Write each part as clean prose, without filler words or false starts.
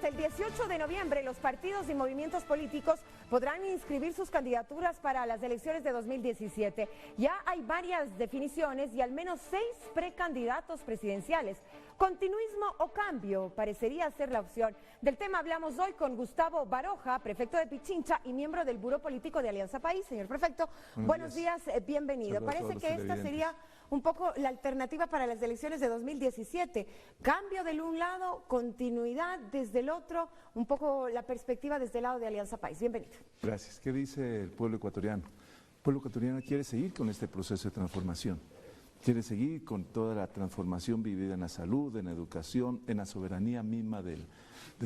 hasta el 18 de noviembre los partidos y movimientos políticos podrán inscribir sus candidaturas para las elecciones de 2017. Ya hay varias definiciones y al menos 6 precandidatos presidenciales. Continuismo o cambio parecería ser la opción. Del tema hablamos hoy con Gustavo Baroja, prefecto de Pichincha y miembro del Buró Político de Alianza País. Señor prefecto, buenos días, bienvenido. Parece que esta sería un poco la alternativa para las elecciones de 2017. Cambio del un lado, continuidad desde el otro, un poco la perspectiva desde el lado de Alianza País. Bienvenido. Gracias. ¿Qué dice el pueblo ecuatoriano? El pueblo ecuatoriano quiere seguir con este proceso de transformación. Quiere seguir con toda la transformación vivida en la salud, en la educación, en la soberanía misma del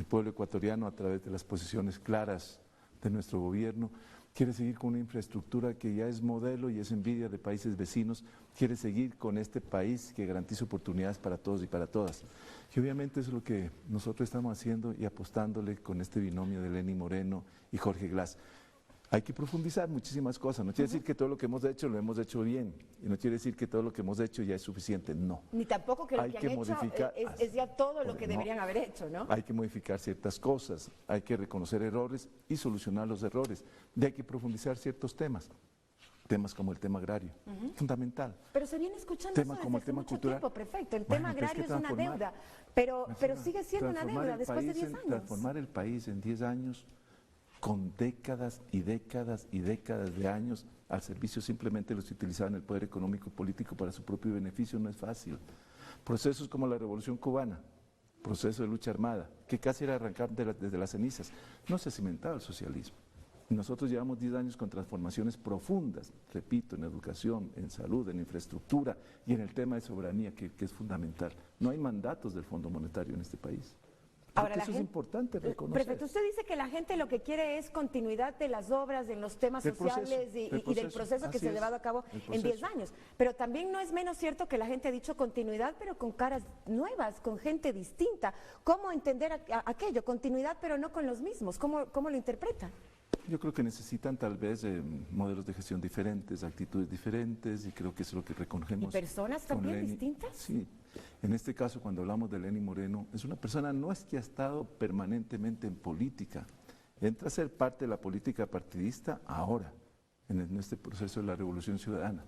pueblo ecuatoriano a través de las posiciones claras de nuestro gobierno. Quiere seguir con una infraestructura que ya es modelo y es envidia de países vecinos. Quiere seguir con este país que garantiza oportunidades para todos y para todas. Y obviamente eso es lo que nosotros estamos haciendo y apostándole con este binomio de Lenín Moreno y Jorge Glass. Hay que profundizar muchísimas cosas, no quiere decir que todo lo que hemos hecho lo hemos hecho bien, y no quiere decir que todo lo que hemos hecho ya es suficiente, no. Ni tampoco que lo que han hecho es ya todo lo que deberían haber hecho, ¿no? Hay que modificar ciertas cosas, hay que reconocer errores y solucionar los errores, y hay que profundizar ciertos temas como el tema agrario, fundamental. Pero se viene escuchando eso desde hace mucho tiempo, prefecto, el tema agrario es una deuda, pero sigue siendo una deuda después de 10 años. Transformar el país en 10 años, con décadas y décadas y décadas de años al servicio simplemente los utilizaban el poder económico político para su propio beneficio, no es fácil. Procesos como la Revolución Cubana, proceso de lucha armada, que casi era arrancar desde las cenizas, no se cimentaba el socialismo. Nosotros llevamos 10 años con transformaciones profundas, repito, en educación, en salud, en infraestructura y en el tema de soberanía, que es fundamental. No hay mandatos del Fondo Monetario en este país. Ahora, eso es importante reconocer. Prefecto, usted dice que la gente lo que quiere es continuidad de las obras, en los temas sociales y del proceso que se ha llevado a cabo en 10 años. Pero también no es menos cierto que la gente ha dicho continuidad, pero con caras nuevas, con gente distinta. ¿Cómo entender aquello? Continuidad, pero no con los mismos. ¿Cómo lo interpretan? Yo creo que necesitan tal vez modelos de gestión diferentes, actitudes diferentes, y creo que eso es lo que reconocemos. ¿Y personas también distintas? Sí. En este caso, cuando hablamos de Lenín Moreno, es una persona no es que ha estado permanentemente en política, entra a ser parte de la política partidista ahora, en este proceso de la Revolución Ciudadana.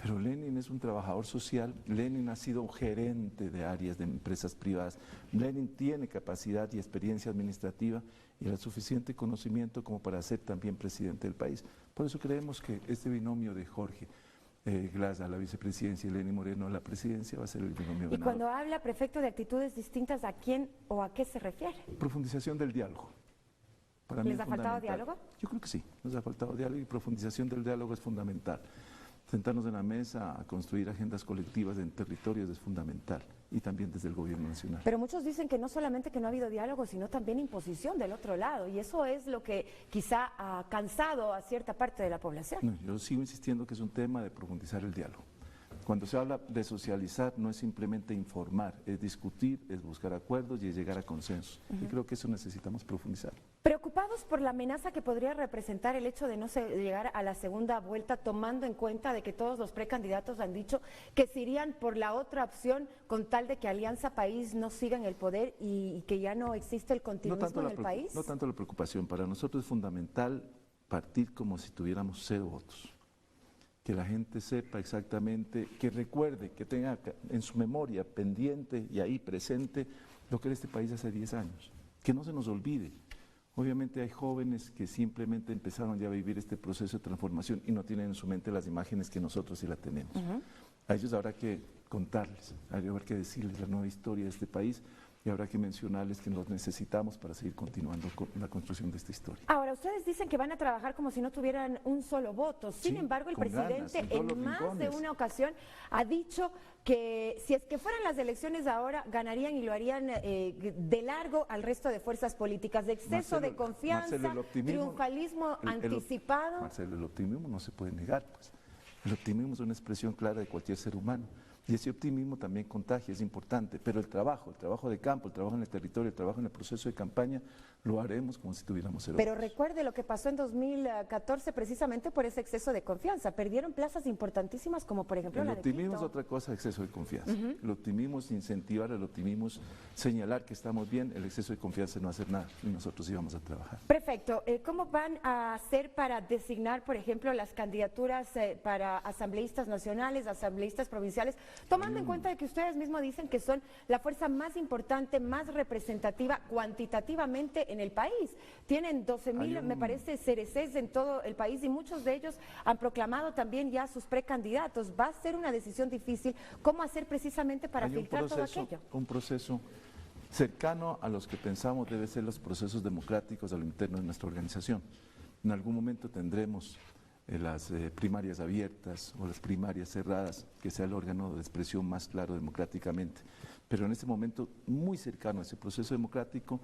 Pero Lenin es un trabajador social, Lenin ha sido gerente de áreas de empresas privadas, Lenin tiene capacidad y experiencia administrativa y el suficiente conocimiento como para ser también presidente del país. Por eso creemos que este binomio de Jorge Glass a la vicepresidencia y Lenín Moreno a la presidencia va a ser el binomio ganador. Y cuando habla, prefecto, de actitudes distintas, ¿a quién o a qué se refiere? Profundización del diálogo. Para mí ¿Les ha faltado diálogo? Yo creo que sí, nos ha faltado diálogo y profundización del diálogo es fundamental. Sentarnos en la mesa a construir agendas colectivas en territorios es fundamental y también desde el gobierno nacional. Pero muchos dicen que no solamente que no ha habido diálogo, sino también imposición del otro lado, y eso es lo que quizá ha cansado a cierta parte de la población. No, yo sigo insistiendo que es un tema de profundizar el diálogo. Cuando se habla de socializar no es simplemente informar, es discutir, es buscar acuerdos y es llegar a consensos. Y creo que eso necesitamos profundizar. Preocupados por la amenaza que podría representar el hecho de no llegar a la segunda vuelta, tomando en cuenta de que todos los precandidatos han dicho que se irían por la otra opción con tal de que Alianza País no siga en el poder y que ya no existe el continuismo en el país. No tanto la preocupación, para nosotros es fundamental partir como si tuviéramos 0 votos. Que la gente sepa exactamente, que recuerde, que tenga en su memoria pendiente y ahí presente lo que era este país hace 10 años. Que no se nos olvide. Obviamente hay jóvenes que simplemente empezaron ya a vivir este proceso de transformación y no tienen en su mente las imágenes que nosotros sí la tenemos. A ellos habrá que contarles, habrá que decirles la nueva historia de este país y habrá que mencionarles que los necesitamos para seguir continuando con la construcción de esta historia. Ahora, ustedes dicen que van a trabajar como si no tuvieran un solo voto. Sin embargo, el presidente en más de una ocasión ha dicho que si es que fueran las elecciones ahora, ganarían y lo harían de largo al resto de fuerzas políticas. De exceso de confianza, triunfalismo anticipado. Marcelo, el optimismo no se puede negar, pues. El optimismo es una expresión clara de cualquier ser humano. Y ese optimismo también contagia, es importante, pero el trabajo de campo, el trabajo en el territorio, el trabajo en el proceso de campaña, lo haremos como si tuviéramos 0 Pero votos. recuerde lo que pasó en 2014 precisamente por ese exceso de confianza. Perdieron plazas importantísimas como por ejemplo El la de optimismo es Quito. otra cosa, exceso de confianza. El optimismo es incentivar, el optimismo es señalar que estamos bien, el exceso de confianza es no hacer nada y nosotros íbamos a trabajar. Perfecto. ¿Cómo van a hacer para designar, por ejemplo, las candidaturas para asambleístas nacionales, asambleístas provinciales, tomando en cuenta de que ustedes mismos dicen que son la fuerza más importante, más representativa cuantitativamente en el país? Tienen 12.000, me parece, CRCs en todo el país y muchos de ellos han proclamado también ya sus precandidatos. Va a ser una decisión difícil. ¿Cómo hacer precisamente para Hay filtrar todo aquello? un proceso cercano a los que pensamos debe ser los procesos democráticos a lo interno de nuestra organización. En algún momento tendremos las primarias abiertas o las primarias cerradas, que sea el órgano de expresión más claro democráticamente. Pero en este momento, muy cercano a ese proceso democrático,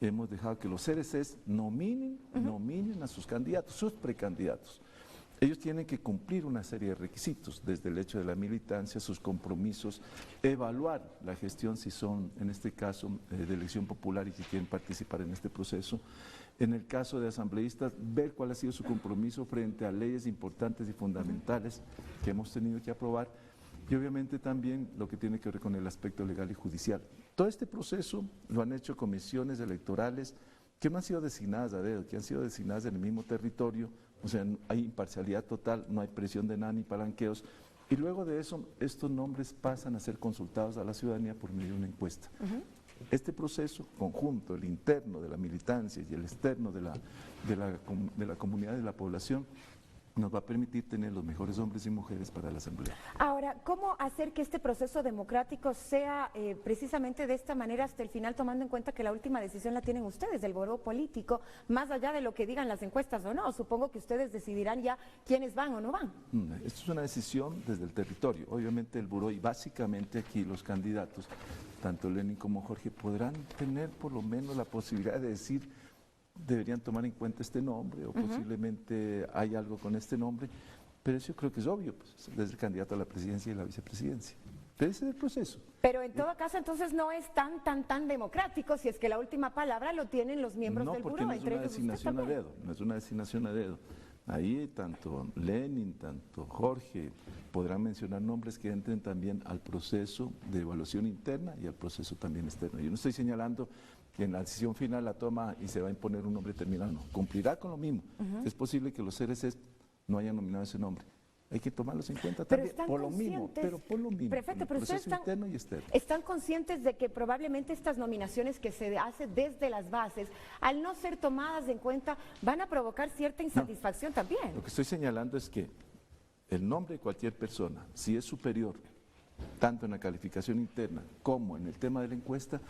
hemos dejado que los CRCs nominen a sus candidatos, sus precandidatos. Ellos tienen que cumplir una serie de requisitos, desde el hecho de la militancia, sus compromisos, evaluar la gestión si son, en este caso, de elección popular y que quieren participar en este proceso. En el caso de asambleístas, ver cuál ha sido su compromiso frente a leyes importantes y fundamentales que hemos tenido que aprobar y obviamente también lo que tiene que ver con el aspecto legal y judicial. Todo este proceso lo han hecho comisiones electorales que no han sido designadas a dedo, que han sido designadas en el mismo territorio, o sea, hay imparcialidad total, no hay presión de nada ni palanqueos, y luego de eso estos nombres pasan a ser consultados a la ciudadanía por medio de una encuesta. Este proceso conjunto, el interno de la militancia y el externo de la comunidad y de la población, nos va a permitir tener los mejores hombres y mujeres para la Asamblea. Ahora, ¿cómo hacer que este proceso democrático sea precisamente de esta manera hasta el final, tomando en cuenta que la última decisión la tienen ustedes, del buró político, más allá de lo que digan las encuestas o no? Supongo que ustedes decidirán ya quiénes van o no van. Esto es una decisión desde el territorio. Obviamente el buró y básicamente aquí los candidatos, tanto Lenin como Jorge, podrán tener por lo menos la posibilidad de decir deberían tomar en cuenta este nombre o posiblemente hay algo con este nombre, pero eso yo creo que es obvio, pues, desde el candidato a la presidencia y la vicepresidencia. Pero ese es el proceso. Pero en todo caso, entonces no es tan democrático si es que la última palabra lo tienen los miembros del buró, no, porque entre no es ellos una usted designación a también. dedo, no es una designación a dedo. Ahí tanto Lenin, tanto Jorge podrán mencionar nombres que entren también al proceso de evaluación interna y al proceso también externo. Yo no estoy señalando que en la decisión final la toma y se va a imponer un nombre determinado, no, cumplirá con lo mismo. Es posible que los CRCs no hayan nominado ese nombre. Hay que tomarlos en cuenta Pero también, están por lo mismo, conscientes, pero por lo mismo, perfecto, el pero ustedes proceso interno y externo. están conscientes de que probablemente estas nominaciones que se hacen desde las bases, al no ser tomadas en cuenta, van a provocar cierta insatisfacción también. Lo que estoy señalando es que el nombre de cualquier persona, si es superior, tanto en la calificación interna como en el tema de la encuesta,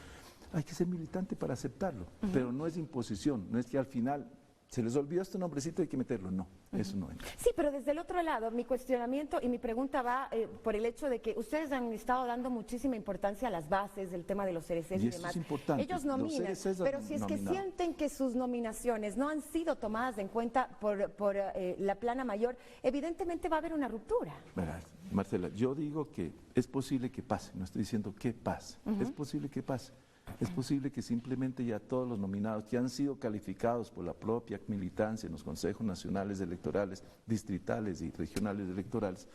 hay que ser militante para aceptarlo, pero no es imposición, no es que al final se les olvidó este nombrecito, hay que meterlo, no, eso no entra. Sí, pero desde el otro lado, mi cuestionamiento y mi pregunta va por el hecho de que ustedes han estado dando muchísima importancia a las bases del tema de los CRCs y Y esto demás. es importante, Ellos los nominan, CRCs pero si es que nominaron. sienten que sus nominaciones no han sido tomadas en cuenta por la plana mayor, evidentemente va a haber una ruptura. Verás, Marcela, yo digo que es posible que pase, no estoy diciendo que pase, es posible que pase. Es posible que simplemente ya todos los nominados que han sido calificados por la propia militancia en los consejos nacionales electorales, distritales y regionales electorales,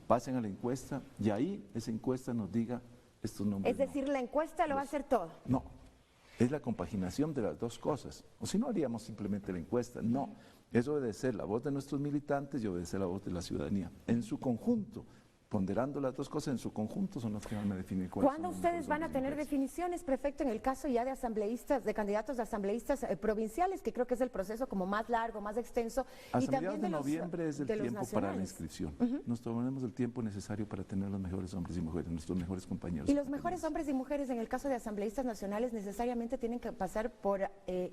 pasen a la encuesta y ahí esa encuesta nos diga estos nombres. Es decir, la encuesta lo va a hacer todo. No, es la compaginación de las dos cosas. O si no haríamos simplemente la encuesta. No, es obedecer la voz de nuestros militantes y obedecer la voz de la ciudadanía. En su conjunto, ponderando las dos cosas en su conjunto, son las que van a definir cuáles ¿Cuándo son los ustedes mejores van a hombres y tener mujeres. definiciones, prefecto, en el caso ya de asambleístas, de candidatos de asambleístas provinciales, que creo que es el proceso como más largo, más extenso, A y también mediados de noviembre es el de los tiempo para la nacionales? inscripción. Nos tomaremos el tiempo necesario para tener los mejores hombres y mujeres, nuestros mejores compañeros. Y los mejores hombres y mujeres en el caso de asambleístas nacionales necesariamente tienen que pasar por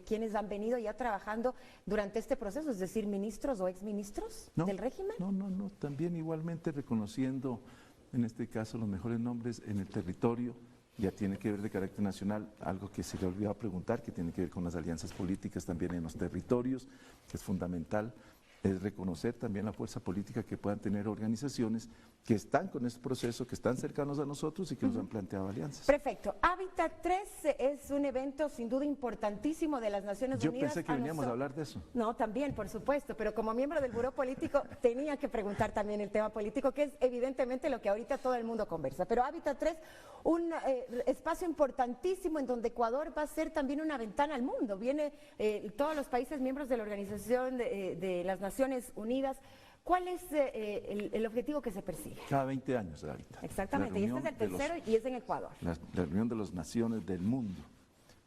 quienes han venido ya trabajando durante este proceso, es decir, ministros o exministros del régimen. No, también igualmente reconociendo en este caso los mejores nombres en el territorio, ya tiene que ver de carácter nacional, algo que se le olvidó preguntar, que tiene que ver con las alianzas políticas también en los territorios, que es fundamental. es reconocer también la fuerza política que puedan tener organizaciones que están con este proceso, que están cercanos a nosotros y que nos han planteado alianzas. Perfecto. Hábitat 3 es un evento sin duda importantísimo de las Naciones Yo Unidas. pensé que veníamos a hablar de eso. No, también, por supuesto, pero como miembro del Buró Político tenía que preguntar también el tema político, que es evidentemente lo que ahorita todo el mundo conversa. Pero Hábitat 3, un espacio importantísimo en donde Ecuador va a ser también una ventana al mundo. Viene todos los países miembros de la Organización de las Naciones Unidas. ¿Cuál es el objetivo que se persigue? Cada 20 años de Hábitat. Exactamente, y este es el tercero y es en Ecuador. La reunión de las naciones del mundo.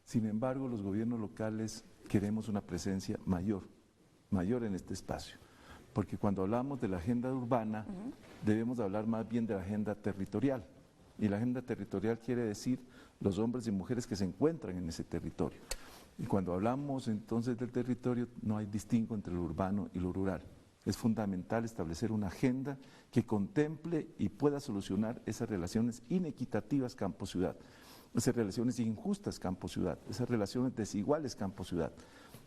Sin embargo, los gobiernos locales queremos una presencia mayor en este espacio. Porque cuando hablamos de la agenda urbana, debemos hablar más bien de la agenda territorial. Y la agenda territorial quiere decir los hombres y mujeres que se encuentran en ese territorio. Y cuando hablamos entonces del territorio, no hay distingo entre lo urbano y lo rural. Es fundamental establecer una agenda que contemple y pueda solucionar esas relaciones inequitativas campo-ciudad, esas relaciones injustas campo-ciudad, esas relaciones desiguales campo-ciudad.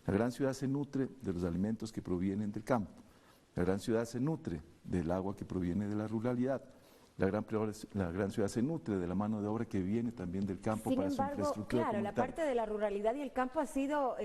La gran ciudad se nutre de los alimentos que provienen del campo, la gran ciudad se nutre del agua que proviene de la ruralidad, la gran ciudad se nutre de la mano de obra que viene también del campo para su infraestructura claro, la parte de la ruralidad y el campo ha sido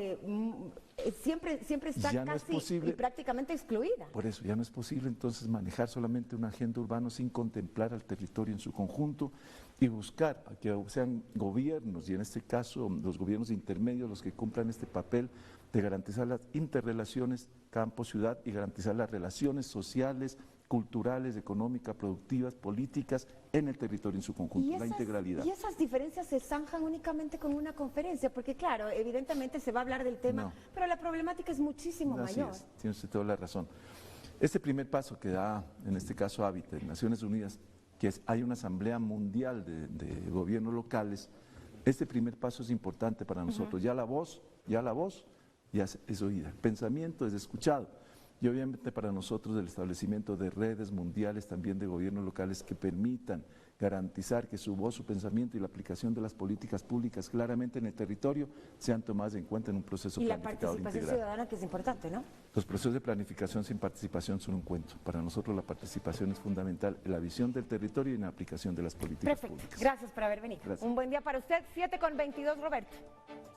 siempre está ya casi no es posible, y prácticamente excluida. Por eso ya no es posible entonces manejar solamente una agenda urbana sin contemplar al territorio en su conjunto y buscar a que sean gobiernos, y en este caso los gobiernos intermedios los que cumplan este papel de garantizar las interrelaciones campo-ciudad y garantizar las relaciones sociales, culturales, económicas, productivas, políticas en el territorio en su conjunto, la integralidad. ¿Y esas diferencias se zanjan únicamente con una conferencia? Porque claro, evidentemente se va a hablar del tema, pero la problemática es muchísimo mayor. Así es, tiene usted toda la razón. Este primer paso que da, en este caso Hábitat, Naciones Unidas, que hay una asamblea mundial de gobiernos locales, este primer paso es importante para nosotros. Ya la voz ya es oída, el pensamiento es escuchado. Y obviamente para nosotros el establecimiento de redes mundiales también de gobiernos locales que permitan garantizar que su voz, su pensamiento y la aplicación de las políticas públicas claramente en el territorio sean tomadas en cuenta en un proceso planificado integral. Y la participación ciudadana, que es importante, ¿no? Los procesos de planificación sin participación son un cuento. Para nosotros la participación es fundamental en la visión del territorio y en la aplicación de las políticas públicas. Gracias por haber venido. Gracias. Un buen día para usted, 7:22, Roberto.